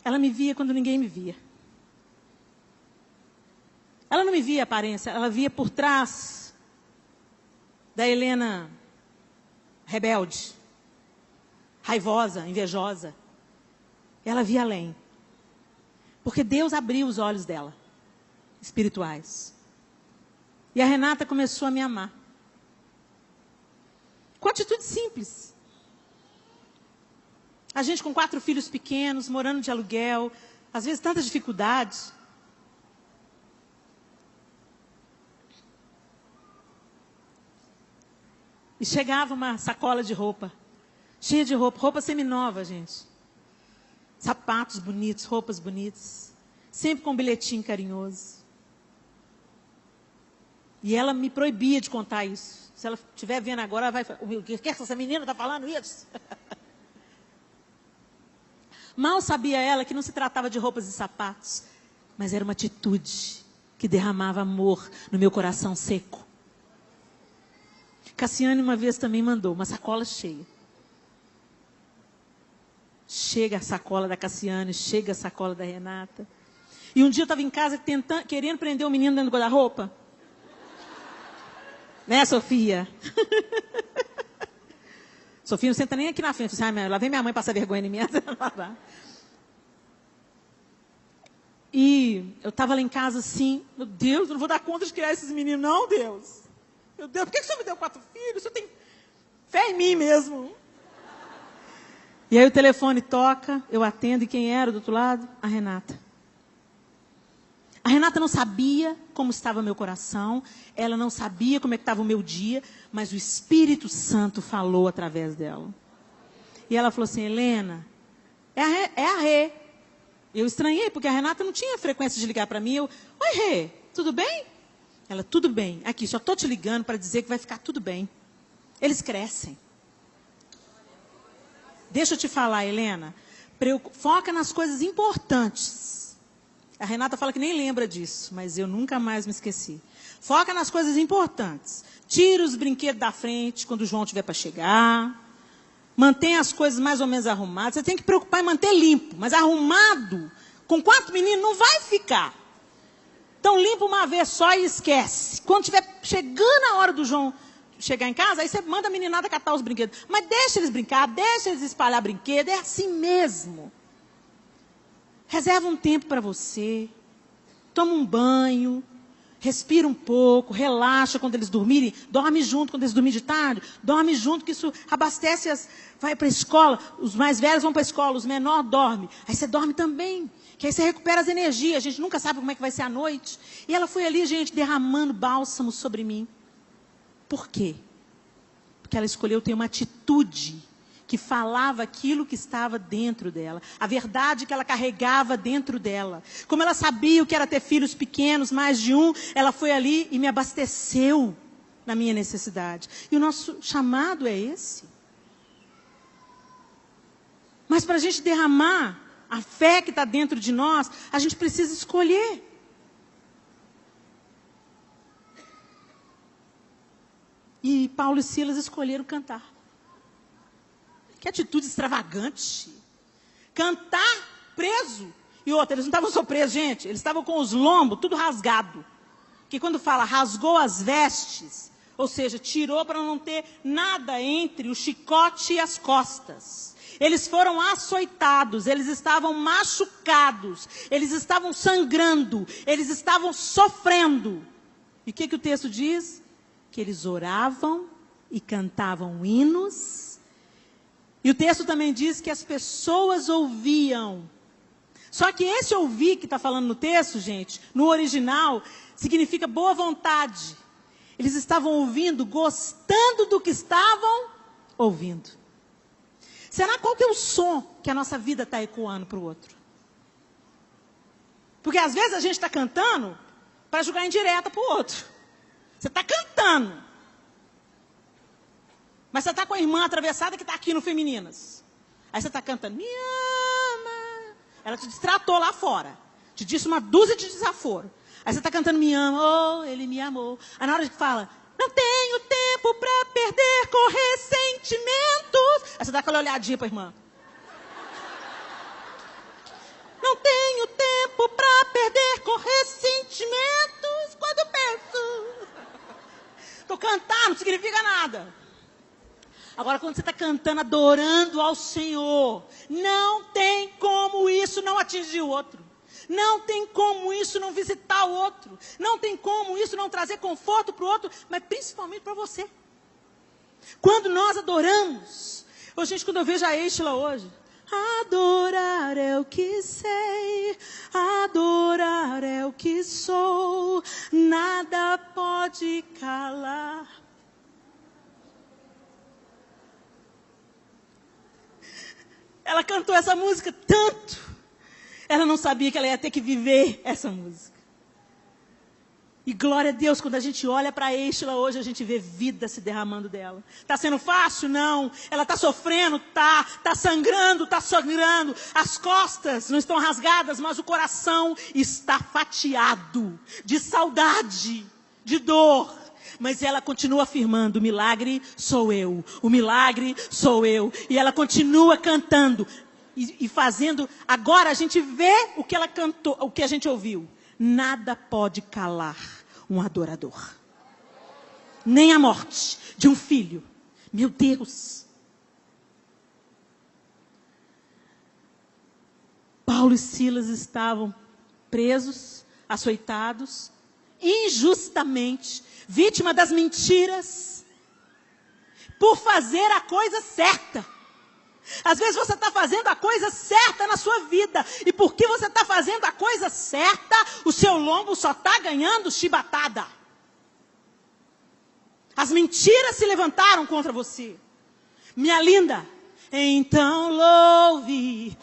Ela me via quando ninguém me via. Ela não me via a aparência, ela via por trás da Helena rebelde, raivosa, invejosa. Ela via além. Porque Deus abriu os olhos dela, espirituais. E a Renata começou a me amar. Com atitude simples. A gente com 4 filhos pequenos, morando de aluguel, Às vezes, tanta dificuldade. E chegava uma sacola de roupa, cheia de roupa seminova, gente. Sapatos bonitos, roupas bonitas, sempre com um bilhetinho carinhoso. E ela me proibia de contar isso. Se ela estiver vendo agora, ela vai falar, o que essa menina está falando isso? Mal sabia ela que não se tratava de roupas e sapatos, mas era uma atitude que derramava amor no meu coração seco. Cassiane uma vez também mandou uma sacola cheia. Chega a sacola da Cassiane, chega a sacola da Renata. E um dia eu estava em casa querendo prender o menino dentro do guarda-roupa. Né, Sofia? Sofia não senta nem aqui na frente. Lá vem minha mãe passar vergonha em mim. E eu estava lá em casa assim, meu Deus, eu não vou dar conta de criar esses meninos, não, Deus. Meu Deus, por que o Senhor me deu 4 filhos? O Senhor tem fé em mim mesmo. E aí o telefone toca, eu atendo, e quem era do outro lado? A Renata. A Renata não sabia como estava meu coração, ela não sabia como é que estava o meu dia, mas o Espírito Santo falou através dela. E ela falou assim, Helena, é a Rê. Eu estranhei, porque a Renata não tinha frequência de ligar para mim. Oi, Rê, tudo bem? Ela, tudo bem. Aqui, só estou te ligando para dizer que vai ficar tudo bem. Eles crescem. Deixa eu te falar, Helena. Foca nas coisas importantes. A Renata fala que nem lembra disso, mas eu nunca mais me esqueci. Foca nas coisas importantes. Tira os brinquedos da frente quando o João tiver para chegar. Mantém as coisas mais ou menos arrumadas. Você tem que preocupar em manter limpo. Mas arrumado, com 4 meninos, não vai ficar. Então, limpa uma vez só e esquece. Quando estiver chegando a hora do João chegar em casa, aí você manda a meninada catar os brinquedos. Mas deixa eles brincar, deixa eles espalhar brinquedo. É assim mesmo. Reserva um tempo para você. Toma um banho. Respira um pouco, relaxa quando eles dormirem. Dorme junto quando eles dormirem de tarde. Dorme junto, que isso abastece vai para a escola. Os mais velhos vão para a escola, os menores dormem. Aí você dorme também. Que aí você recupera as energias. A gente nunca sabe como é que vai ser a noite. E ela foi ali, gente, derramando bálsamo sobre mim. Por quê? Porque ela escolheu ter uma atitude que falava aquilo que estava dentro dela. A verdade que ela carregava dentro dela. Como ela sabia o que era ter filhos pequenos, mais de um, ela foi ali e me abasteceu na minha necessidade. E o nosso chamado é esse. Mas para a gente derramar a fé que está dentro de nós, a gente precisa escolher. E Paulo e Silas escolheram cantar. Que atitude extravagante. Cantar preso. E outra, eles não estavam só presos, gente. Eles estavam com os lombos tudo rasgado. Porque quando fala rasgou as vestes, ou seja, tirou para não ter nada entre o chicote e as costas. Eles foram açoitados, eles estavam machucados, eles estavam sangrando, eles estavam sofrendo. E o que o texto diz? Que eles oravam e cantavam hinos. E o texto também diz que as pessoas ouviam. Só que esse ouvir que está falando no texto, gente, no original, significa boa vontade. Eles estavam ouvindo, gostando do que estavam ouvindo. Será qual que é o som que a nossa vida está ecoando para o outro? Porque às vezes a gente está cantando para jogar indireta para o outro. Você está cantando. Mas você está com a irmã atravessada que está aqui no Femininas. Aí você está cantando, me ama. Ela te distratou lá fora. Te disse uma dúzia de desaforo. Aí você está cantando, me ama, oh, ele me amou. Aí na hora que fala, não tenho tempo para perder com ressentimentos. Aí você dá aquela olhadinha para a irmã. Não tenho tempo para perder com ressentimentos. Quando penso. Estou cantando, não significa nada. Agora, quando você está cantando, adorando ao Senhor, não tem como isso não atingir o outro. Não tem como isso não visitar o outro. Não tem como isso não trazer conforto para o outro, mas principalmente para você. Quando nós adoramos, gente, quando eu vejo a Estela hoje, Adorar é o que sei, adorar é o que sou, nada pode calar. Ela cantou essa música tanto, ela não sabia que ela ia ter que viver essa música. E glória a Deus, quando a gente olha para a Êxtila hoje, a gente vê vida se derramando dela. Está sendo fácil? Não. Ela está sofrendo? Tá. Está sangrando? Está sangrando. As costas não estão rasgadas, mas o coração está fatiado de saudade, de dor. Mas ela continua afirmando, o milagre sou eu, o milagre sou eu. E ela continua cantando e fazendo. Agora a gente vê o que ela cantou, o que a gente ouviu. Nada pode calar um adorador. Nem a morte de um filho. Meu Deus. Paulo e Silas estavam presos, açoitados, injustamente, vítima das mentiras, por fazer a coisa certa. Às vezes você está fazendo a coisa certa na sua vida. E porque você está fazendo a coisa certa, o seu lombo só está ganhando chibatada. As mentiras se levantaram contra você. Minha linda, então louve.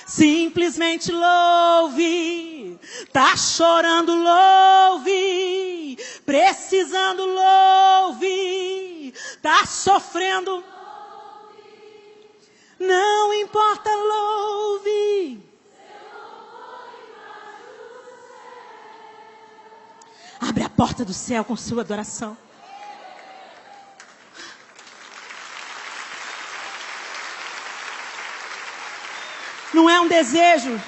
Simplesmente louve. Tá chorando, louve. Precisando, louve. Tá sofrendo, não importa, louve. Abre a porta do céu com sua adoração. Não é um desejo.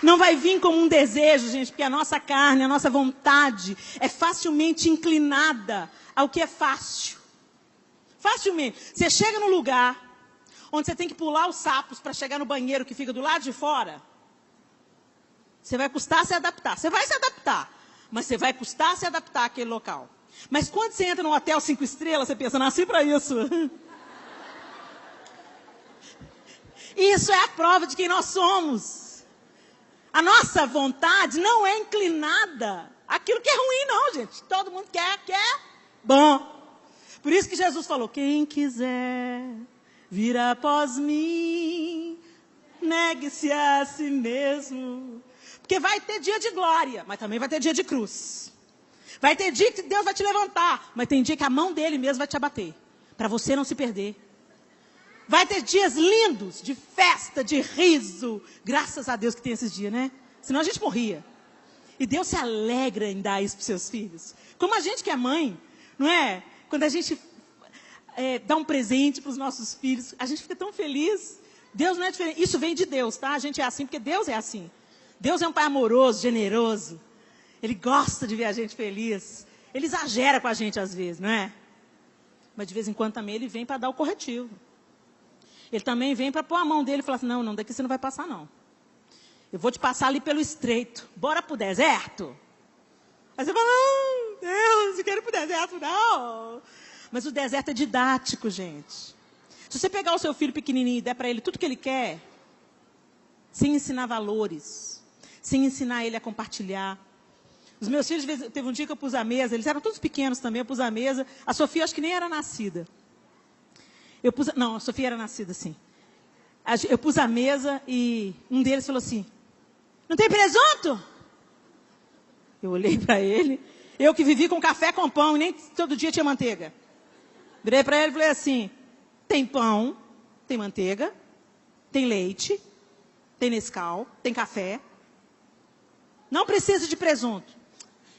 Não vai vir como um desejo, gente, porque a nossa carne, a nossa vontade é facilmente inclinada ao que é fácil. Facilmente. Você chega num lugar onde você tem que pular os sapos para chegar no banheiro que fica do lado de fora, você vai custar se adaptar. Você vai se adaptar, mas você vai custar se adaptar àquele local. Mas quando você entra num hotel 5 estrelas, você pensa, nasci para isso. Isso é a prova de quem nós somos. A nossa vontade não é inclinada àquilo que é ruim, não, gente. Todo mundo quer bom. Por isso que Jesus falou, quem quiser vir após mim, negue-se a si mesmo. Porque vai ter dia de glória, mas também vai ter dia de cruz. Vai ter dia que Deus vai te levantar, mas tem dia que a mão dele mesmo vai te abater, para você não se perder. Vai ter dias lindos, de festa, de riso. Graças a Deus que tem esses dias, né? Senão a gente morria. E Deus se alegra em dar isso para os seus filhos. Como a gente que é mãe, não é? Quando a gente dá um presente para os nossos filhos, a gente fica tão feliz. Deus não é diferente. Isso vem de Deus, tá? A gente é assim porque Deus é assim. Deus é um pai amoroso, generoso. Ele gosta de ver a gente feliz. Ele exagera com a gente às vezes, não é? Mas de vez em quando também ele vem para dar o corretivo. Ele também vem para pôr a mão dele e falar assim, não, daqui você não vai passar não. Eu vou te passar ali pelo estreito. Bora pro deserto? Aí você fala, não, Deus, eu quero ir pro deserto, não. Mas o deserto é didático, gente. Se você pegar o seu filho pequenininho e der para ele tudo que ele quer, sem ensinar valores, sem ensinar ele a compartilhar. Os meus filhos, teve um dia que eu pus a mesa, eles eram todos pequenos também, eu pus a mesa. A Sofia, acho que nem era nascida. Não, a Sofia era nascida, sim. Eu pus a mesa e um deles falou assim, não tem presunto? Eu olhei para ele, eu que vivi com café com pão e nem todo dia tinha manteiga. Virei para ele e falei assim, tem pão, tem manteiga, tem leite, tem Nescau, tem café. Não precisa de presunto.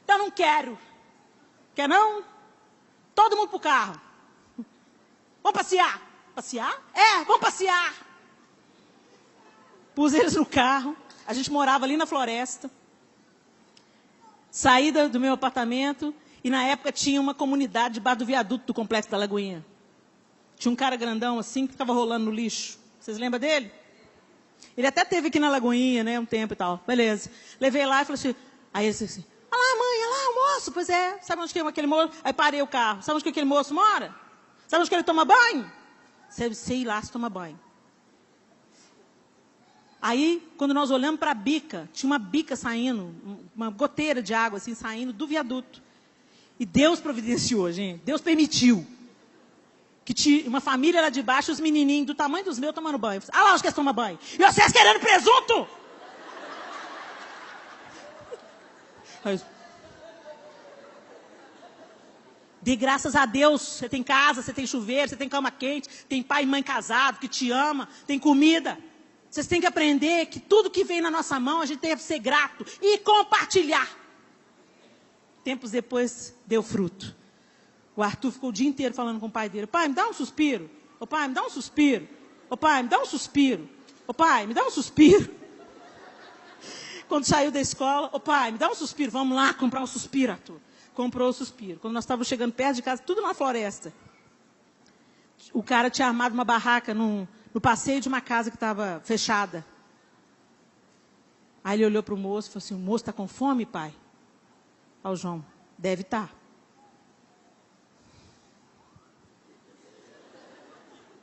Então não quero. Quer não? Todo mundo pro carro. Vamos passear. Passear? Vamos passear. Pus eles no carro. A gente morava ali na floresta. Saí do meu apartamento. E na época tinha uma comunidade debaixo do viaduto do Complexo da Lagoinha. Tinha um cara grandão assim que ficava rolando no lixo. Vocês lembram dele? Ele até teve aqui na Lagoinha, né? Um tempo e tal. Beleza. Levei lá e falei assim. Aí ele disse assim. Olha lá, mãe, olha lá o moço. Pois é. Sabe onde que é aquele moço? Aí parei o carro. Sabe onde que aquele moço mora? Sabe onde que ele toma banho? Sei lá se toma banho. Aí, quando nós olhamos para a bica, tinha uma bica saindo, uma goteira de água assim saindo do viaduto. E Deus providenciou, gente. Deus permitiu que tinha uma família lá de baixo, os menininhos do tamanho dos meus tomando banho. Ah lá, os que tomam banho. E vocês querendo presunto? Aí, dê graças a Deus. Você tem casa, você tem chuveiro, você tem cama quente, tem pai e mãe casado que te ama, tem comida. Vocês têm que aprender que tudo que vem na nossa mão, a gente deve ser grato e compartilhar. Tempos depois, deu fruto. O Arthur ficou o dia inteiro falando com o pai dele. Pai, me dá um suspiro. Ô pai, me dá um suspiro. Ô pai, me dá um suspiro. Ô pai, me dá um suspiro. Quando saiu da escola, ô pai, me dá um suspiro. Vamos lá comprar um suspiro, Arthur. Comprou o suspiro. Quando nós estávamos chegando perto de casa, tudo na floresta. O cara tinha armado uma barraca no passeio de uma casa que estava fechada. Aí ele olhou para o moço e falou assim, o moço está com fome, pai? Ao João, deve estar.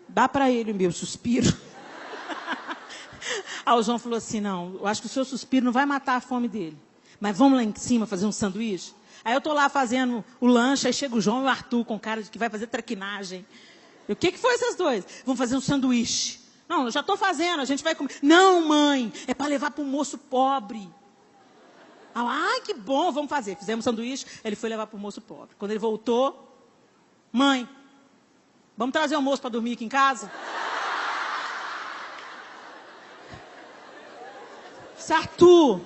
Dá para ele o meu suspiro. Aí o João falou assim, não, eu acho que o seu suspiro não vai matar a fome dele. Mas vamos lá em cima fazer um sanduíche? Aí eu estou lá fazendo o lanche, aí chega o João e o Arthur com cara de que vai fazer traquinagem. E o que foi esses dois? Vamos fazer um sanduíche. Não, eu já estou fazendo, a gente vai comer. Não, mãe, é para levar para um moço pobre. Ai, que bom, vamos fazer. Fizemos um sanduíche, ele foi levar para o moço pobre. Quando ele voltou, mãe, vamos trazer o moço para dormir aqui em casa? Arthur.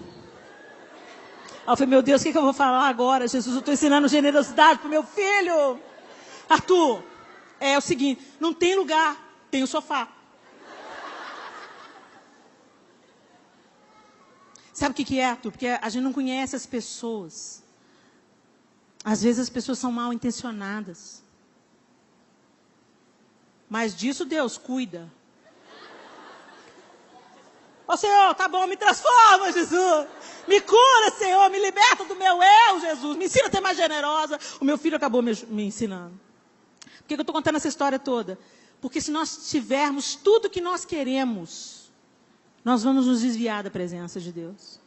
Aí eu falei, meu Deus, o que eu vou falar agora? Jesus, eu estou ensinando generosidade para o meu filho. Arthur, é o seguinte, não tem lugar, tem o sofá. Sabe o que é, Arthur? Porque a gente não conhece as pessoas. Às vezes as pessoas são mal intencionadas. Mas disso Deus cuida. Ô Senhor, tá bom, me transforma, Jesus. Me cura, Senhor, me liberta do meu eu, Jesus. Me ensina a ser mais generosa. O meu filho acabou me ensinando. Por que eu estou contando essa história toda? Porque se nós tivermos tudo que nós queremos, nós vamos nos desviar da presença de Deus.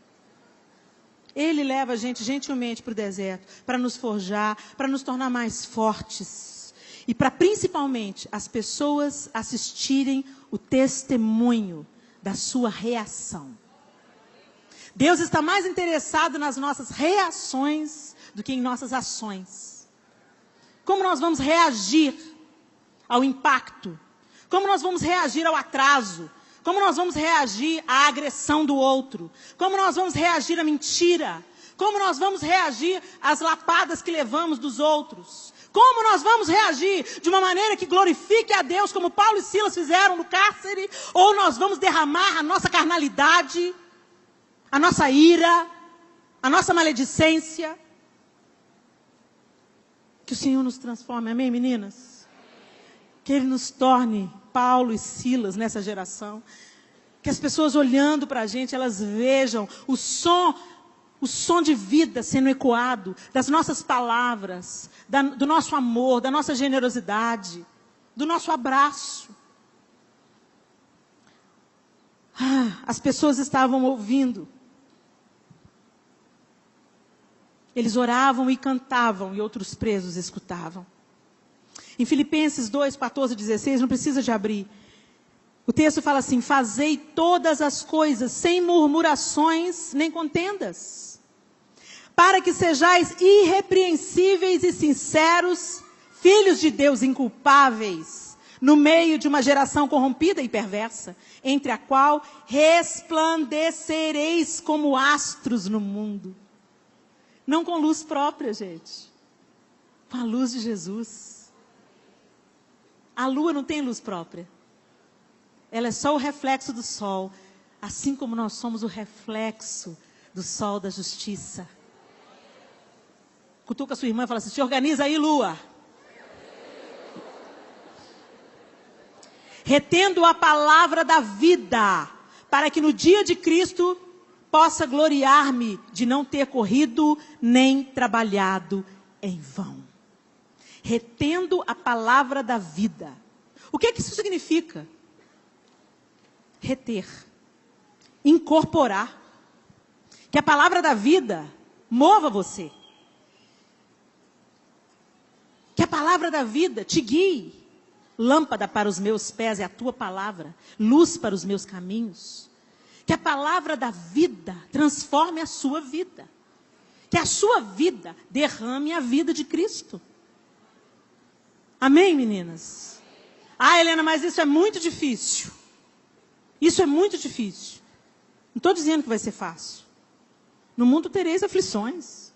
Ele leva a gente gentilmente para o deserto, para nos forjar, para nos tornar mais fortes. E para, principalmente, as pessoas assistirem o testemunho da sua reação. Deus está mais interessado nas nossas reações do que em nossas ações. Como nós vamos reagir ao impacto? Como nós vamos reagir ao atraso? Como nós vamos reagir à agressão do outro? Como nós vamos reagir à mentira? Como nós vamos reagir às lapadas que levamos dos outros? Como nós vamos reagir de uma maneira que glorifique a Deus, como Paulo e Silas fizeram no cárcere? Ou nós vamos derramar a nossa carnalidade, a nossa ira, a nossa maledicência? Que o Senhor nos transforme, amém, meninas? Que Ele nos torne Paulo e Silas nessa geração. Que as pessoas olhando para a gente, elas vejam o som de vida sendo ecoado das nossas palavras, do nosso amor, da nossa generosidade, do nosso abraço. As pessoas estavam ouvindo. Eles oravam e cantavam, e outros presos escutavam. Em Filipenses 2, 14 e 16, não precisa de abrir. O texto fala assim, fazei todas as coisas sem murmurações nem contendas, para que sejais irrepreensíveis e sinceros, filhos de Deus inculpáveis, no meio de uma geração corrompida e perversa, entre a qual resplandecereis como astros no mundo. Não com luz própria, gente, com a luz de Jesus. A lua não tem luz própria. Ela é só o reflexo do sol, assim como nós somos o reflexo do sol da justiça. Cutuca a sua irmã e fala assim, se organiza aí, lua. Retendo a palavra da vida, para que no dia de Cristo possa gloriar-me de não ter corrido nem trabalhado em vão. Retendo a palavra da vida. O que é que isso significa? Reter. incorporar. Que a palavra da vida mova você. Que a palavra da vida te guie. Lâmpada para os meus pés é a tua palavra, luz para os meus caminhos. Que a palavra da vida transforme a sua vida. Que a sua vida derrame a vida de Cristo. Amém, meninas? Ah, Helena, mas isso é muito difícil. Isso é muito difícil. Não estou dizendo que vai ser fácil. No mundo tereis aflições.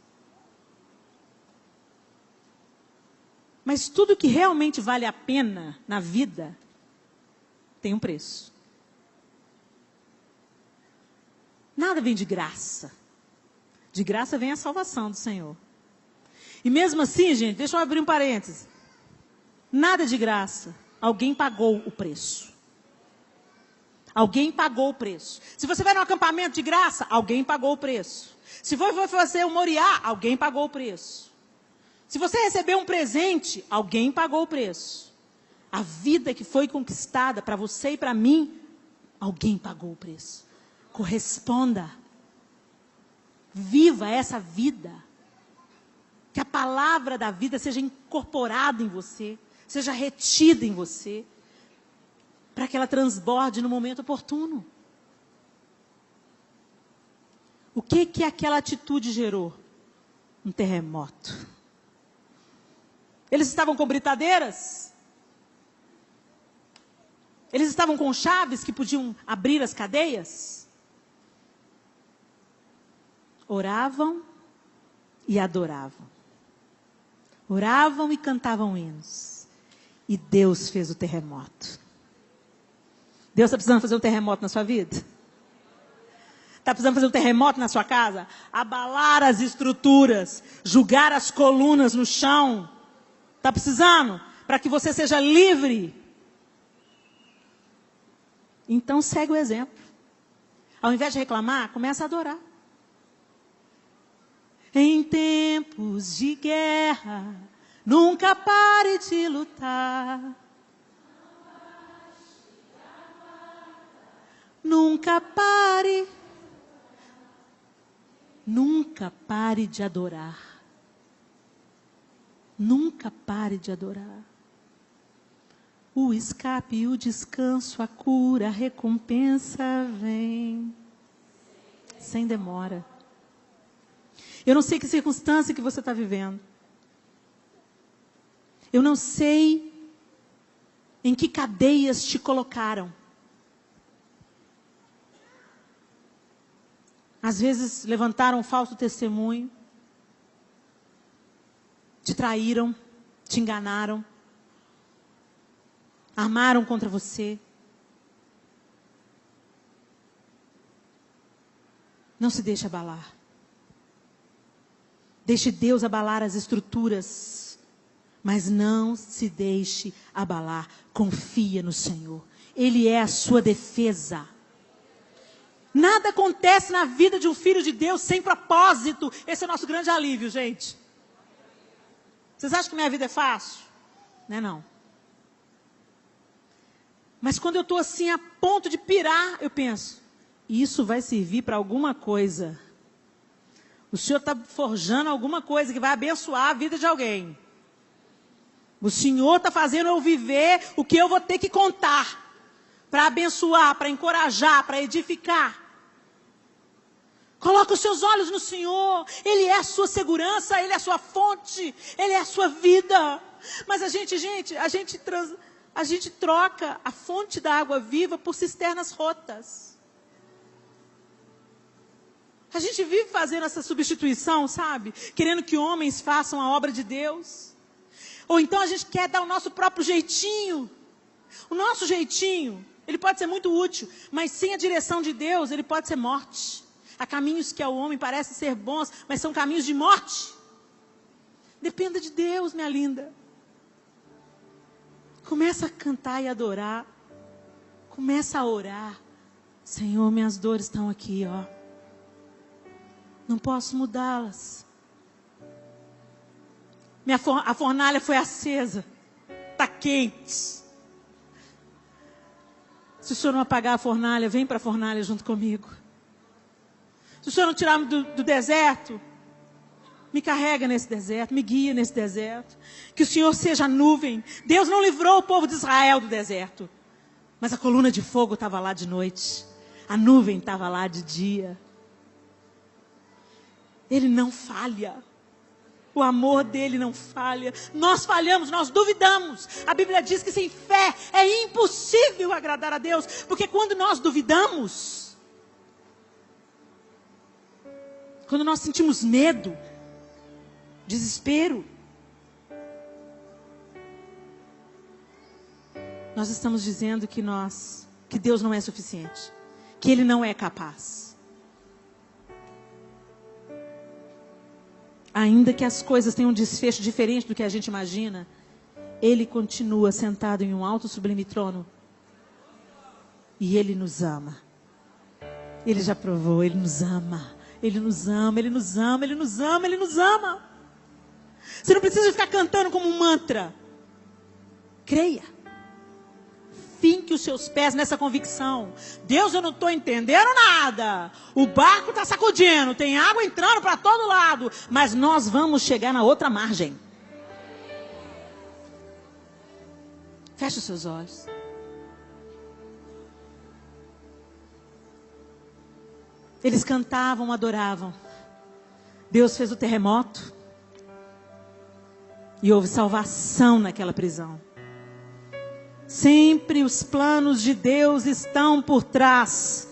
Mas tudo que realmente vale a pena na vida tem um preço. Nada vem de graça. De graça vem a salvação do Senhor. E mesmo assim, gente, deixa eu abrir um parêntese. Nada de graça. Alguém pagou o preço. Alguém pagou o preço. Se você vai num acampamento de graça, alguém pagou o preço. Se for fazer um Moriá, alguém pagou o preço. Se você recebeu um presente, alguém pagou o preço. A vida que foi conquistada para você e para mim, alguém pagou o preço. Corresponda. Viva essa vida. Que a palavra da vida seja incorporada em você, seja retida em você, para que ela transborde no momento oportuno. O que aquela atitude gerou? Um terremoto. Eles estavam com britadeiras? Eles estavam com chaves que podiam abrir as cadeias? Oravam e adoravam. Oravam e cantavam hinos. E Deus fez o terremoto. Deus está precisando fazer um terremoto na sua vida? Está precisando fazer um terremoto na sua casa? Abalar as estruturas, jogar as colunas no chão. Está precisando? Para que você seja livre. Então segue o exemplo. Ao invés de reclamar, começa a adorar. Em tempos de guerra, nunca pare de lutar. Nunca pare de adorar. Nunca pare de adorar. O escape, o descanso, a cura, a recompensa vem. Sem demora. Eu não sei que circunstância que você está vivendo. Eu não sei em que cadeias te colocaram. Às vezes levantaram um falso testemunho. Te traíram, te enganaram. Armaram contra você. Não se deixe abalar. Deixe Deus abalar as estruturas. Mas não se deixe abalar. Confia no Senhor. Ele é a sua defesa. Nada acontece na vida de um filho de Deus sem propósito. Esse é o nosso grande alívio, gente. Vocês acham que minha vida é fácil? Não é não. Mas quando eu estou assim a ponto de pirar, eu penso, isso vai servir para alguma coisa. O Senhor está forjando alguma coisa que vai abençoar a vida de alguém. O Senhor está fazendo eu viver o que eu vou ter que contar. Para abençoar, para encorajar, para edificar. Coloca os seus olhos no Senhor. Ele é a sua segurança, Ele é a sua fonte, Ele é a sua vida. Mas a gente troca a fonte da água viva por cisternas rotas. A gente vive fazendo essa substituição, sabe? Querendo que homens façam a obra de Deus. Ou então a gente quer dar o nosso próprio jeitinho. O nosso jeitinho, ele pode ser muito útil, mas sem a direção de Deus, ele pode ser morte. Há caminhos que ao homem parecem ser bons, mas são caminhos de morte. Dependa de Deus, minha linda. Começa a cantar e adorar. Começa a orar. Senhor, minhas dores estão aqui, ó. Não posso mudá-las. A fornalha foi acesa. Está quente. Se o Senhor não apagar a fornalha, vem para a fornalha junto comigo. Se o Senhor não tirar-me do deserto, me carrega nesse deserto, me guia nesse deserto. Que o Senhor seja a nuvem. Deus não livrou o povo de Israel do deserto. Mas a coluna de fogo estava lá de noite. A nuvem estava lá de dia. Ele não falha. O amor dele não falha. Nós falhamos, nós duvidamos. A Bíblia diz que sem fé é impossível agradar a Deus. Porque quando nós duvidamos, quando nós sentimos medo, desespero, nós estamos dizendo que Deus não é suficiente, que Ele não é capaz. Ainda que as coisas tenham um desfecho diferente do que a gente imagina, Ele continua sentado em um alto e sublime trono. E Ele nos ama. Ele já provou, Ele nos ama. Ele nos ama, Ele nos ama, Ele nos ama, Ele nos ama. Você não precisa ficar cantando como um mantra. Creia. Finque os seus pés nessa convicção. Deus, eu não estou entendendo nada. O barco está sacudindo, tem água entrando para todo lado. Mas nós vamos chegar na outra margem. Feche os seus olhos. Eles cantavam, adoravam. Deus fez o terremoto. E houve salvação naquela prisão. Sempre os planos de Deus estão por trás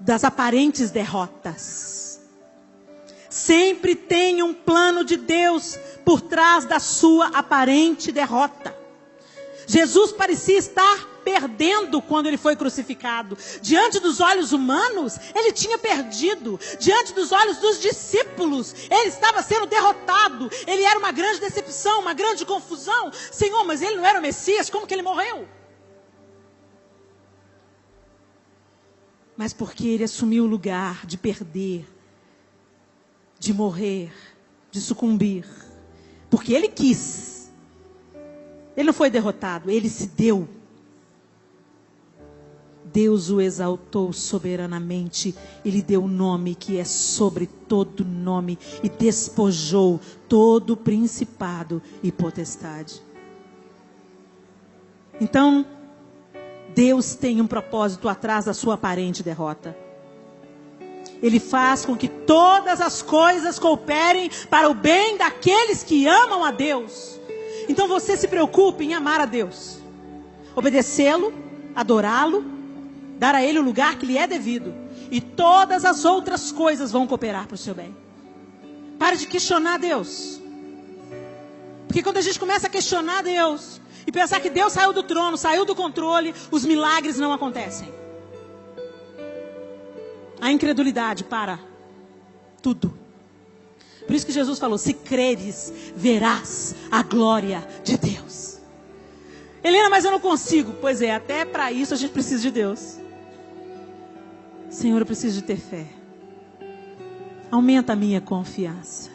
das aparentes derrotas. Sempre tem um plano de Deus por trás da sua aparente derrota. Jesus parecia estar perdendo quando ele foi crucificado. Diante dos olhos humanos, ele tinha perdido. Diante dos olhos dos discípulos, ele estava sendo derrotado. Ele era uma grande decepção, uma grande confusão. Senhor, mas ele não era o Messias, como que ele morreu? Mas porque ele assumiu o lugar de perder, de morrer, de sucumbir. Porque ele quis. Ele não foi derrotado, ele se deu. Deus o exaltou soberanamente. Ele deu um nome que é sobre todo nome. E despojou todo principado e potestade. Então, Deus tem um propósito atrás da sua aparente derrota. Ele faz com que todas as coisas cooperem para o bem daqueles que amam a Deus. Então você se preocupe em amar a Deus. Obedecê-lo, adorá-lo, dar a Ele o lugar que lhe é devido. E todas as outras coisas vão cooperar para o seu bem. Pare de questionar Deus. Porque quando a gente começa a questionar Deus e pensar que Deus saiu do trono, saiu do controle, os milagres não acontecem. A incredulidade para tudo. Por isso que Jesus falou, se creres, verás a glória de Deus. Helena, mas eu não consigo. Pois é, até para isso a gente precisa de Deus. Senhor, eu preciso de ter fé. Aumenta a minha confiança.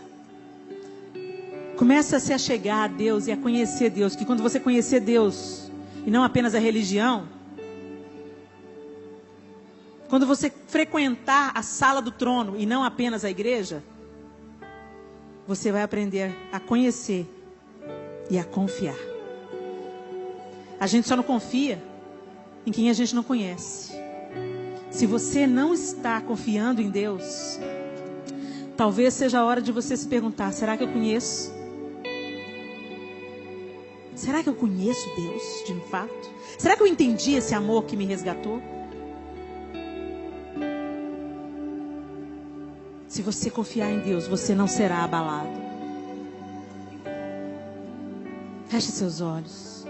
Começa a se achegar a Deus e a conhecer Deus. Que quando você conhecer Deus, e não apenas a religião, quando você frequentar a sala do trono e não apenas a igreja, você vai aprender a conhecer e a confiar. A gente só não confia em quem a gente não conhece. Se você não está confiando em Deus, talvez seja a hora de você se perguntar, será que eu conheço? Será que eu conheço Deus de fato? Será que eu entendi esse amor que me resgatou? Se você confiar em Deus, você não será abalado. Feche seus olhos.